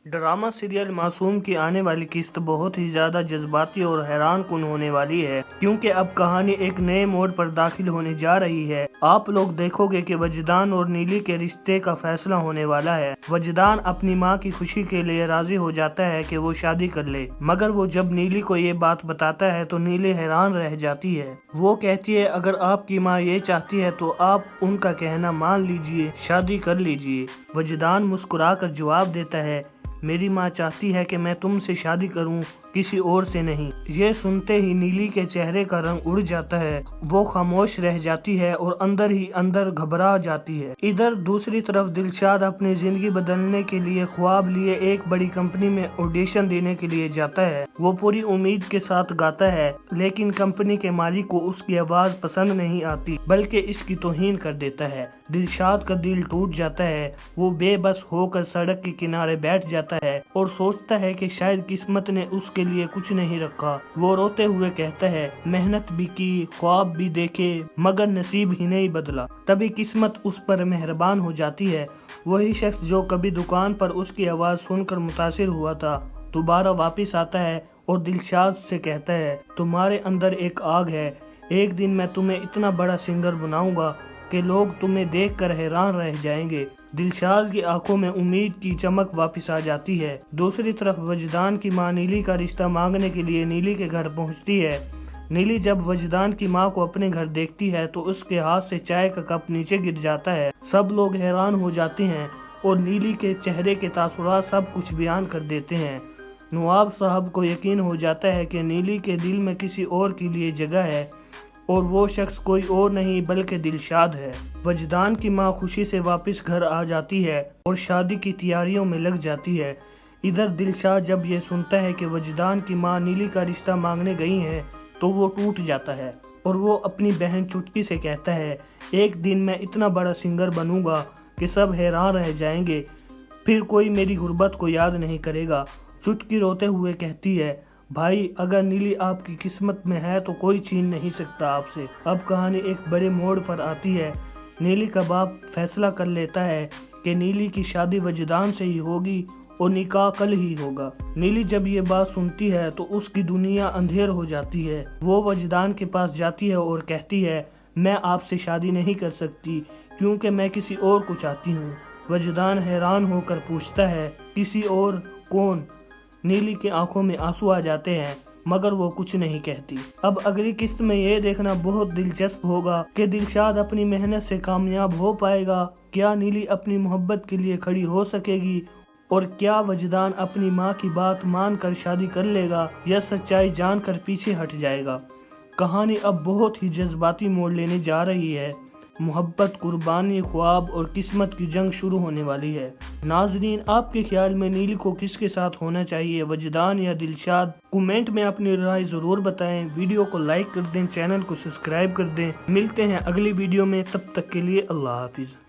Drama serial معصوم کی آنے والی قسط بہت ہی زیادہ جذباتی اور حیران کن ہونے والی ہے، کیونکہ اب کہانی ایک نئے موڑ پر داخل ہونے جا رہی ہے۔ آپ لوگ دیکھو گے کہ وجدان اور نیلی کے رشتے کا فیصلہ ہونے والا ہے۔ وجدان اپنی ماں کی خوشی کے لیے راضی ہو جاتا ہے کہ وہ شادی کر لے، مگر وہ جب نیلی کو یہ بات بتاتا ہے تو نیلی حیران رہ جاتی ہے۔ وہ کہتی ہے اگر آپ کی ماں یہ چاہتی ہے تو آپ ان کا کہنا مان لیجئے، شادی کر لیجئے۔ وجدان مسکرا کر جواب دیتا ہے میری ماں چاہتی ہے کہ میں تم سے شادی کروں، کسی اور سے نہیں۔ یہ سنتے ہی نیلی کے چہرے کا رنگ اڑ جاتا ہے، وہ خاموش رہ جاتی ہے اور اندر ہی اندر گھبرا جاتی ہے۔ ادھر دوسری طرف دلشاد اپنی زندگی بدلنے کے لیے خواب لیے ایک بڑی کمپنی میں آڈیشن دینے کے لیے جاتا ہے۔ وہ پوری امید کے ساتھ گاتا ہے، لیکن کمپنی کے مالک کو اس کی آواز پسند نہیں آتی، بلکہ اس کی توہین کر دیتا ہے۔ دلشاد کا دل ٹوٹ جاتا ہے، وہ بے بس ہو کر سڑک کے کنارے بیٹھ جاتا ہے اور سوچتا ہے کہ شاید قسمت نے اس کے لیے کچھ نہیں رکھا۔ وہ روتے ہوئے کہتا ہے محنت بھی کی، خواب بھی دیکھے، مگر نصیب ہی نہیں بدلا۔ تبھی قسمت اس پر مہربان ہو جاتی ہے۔ وہی شخص جو کبھی دکان پر اس کی آواز سن کر متاثر ہوا تھا، دوبارہ واپس آتا ہے اور دلشاد سے کہتا ہے تمہارے اندر ایک آگ ہے، ایک دن میں تمہیں اتنا بڑا سنگر بناؤں گا کہ لوگ تمہیں دیکھ کر حیران رہ جائیں گے۔ دلشاد کی آنکھوں میں امید کی چمک واپس آ جاتی ہے۔ دوسری طرف وجدان کی ماں نیلی کا رشتہ مانگنے کے لیے نیلی کے گھر پہنچتی ہے۔ نیلی جب وجدان کی ماں کو اپنے گھر دیکھتی ہے تو اس کے ہاتھ سے چائے کا کپ نیچے گر جاتا ہے۔ سب لوگ حیران ہو جاتے ہیں اور نیلی کے چہرے کے تاثرات سب کچھ بیان کر دیتے ہیں۔ نواب صاحب کو یقین ہو جاتا ہے کہ نیلی کے دل میں کسی اور کے لیے جگہ ہے، اور وہ شخص کوئی اور نہیں بلکہ دلشاد ہے۔ وجدان کی ماں خوشی سے واپس گھر آ جاتی ہے اور شادی کی تیاریوں میں لگ جاتی ہے۔ ادھر دلشاد جب یہ سنتا ہے کہ وجدان کی ماں نیلی کا رشتہ مانگنے گئی ہیں تو وہ ٹوٹ جاتا ہے اور وہ اپنی بہن چٹکی سے کہتا ہے ایک دن میں اتنا بڑا سنگر بنوں گا کہ سب حیران رہ جائیں گے، پھر کوئی میری غربت کو یاد نہیں کرے گا۔ چٹکی روتے ہوئے کہتی ہے بھائی اگر نیلی آپ کی قسمت میں ہے تو کوئی چھین نہیں سکتا آپ سے۔ اب کہانی ایک بڑے موڑ پر آتی ہے۔ نیلی کا باپ فیصلہ کر لیتا ہے کہ نیلی کی شادی وجدان سے ہی ہوگی اور نکاح کل ہی ہوگا۔ نیلی جب یہ بات سنتی ہے تو اس کی دنیا اندھیر ہو جاتی ہے۔ وہ وجدان کے پاس جاتی ہے اور کہتی ہے میں آپ سے شادی نہیں کر سکتی کیونکہ میں کسی اور کو چاہتی ہوں۔ وجدان حیران ہو کر پوچھتا ہے کسی اور کون؟ نیلی کی آنکھوں میں آنسو آ جاتے ہیں، مگر وہ کچھ نہیں کہتی۔ اب اگلی قسط میں یہ دیکھنا بہت دلچسپ ہوگا کہ دلشاد اپنی محنت سے کامیاب ہو پائے گا، کیا نیلی اپنی محبت کے لیے کھڑی ہو سکے گی، اور کیا وجدان اپنی ماں کی بات مان کر شادی کر لے گا یا سچائی جان کر پیچھے ہٹ جائے گا۔ کہانی اب بہت ہی جذباتی موڑ لینے جا رہی ہے۔ محبت، قربانی، خواب اور قسمت کی جنگ شروع ہونے والی ہے۔ ناظرین آپ کے خیال میں نیلی کو کس کے ساتھ ہونا چاہیے، وجدان یا دلشاد؟ کومنٹ میں اپنی رائے ضرور بتائیں۔ ویڈیو کو لائک کر دیں، چینل کو سبسکرائب کر دیں۔ ملتے ہیں اگلی ویڈیو میں، تب تک کے لیے اللہ حافظ۔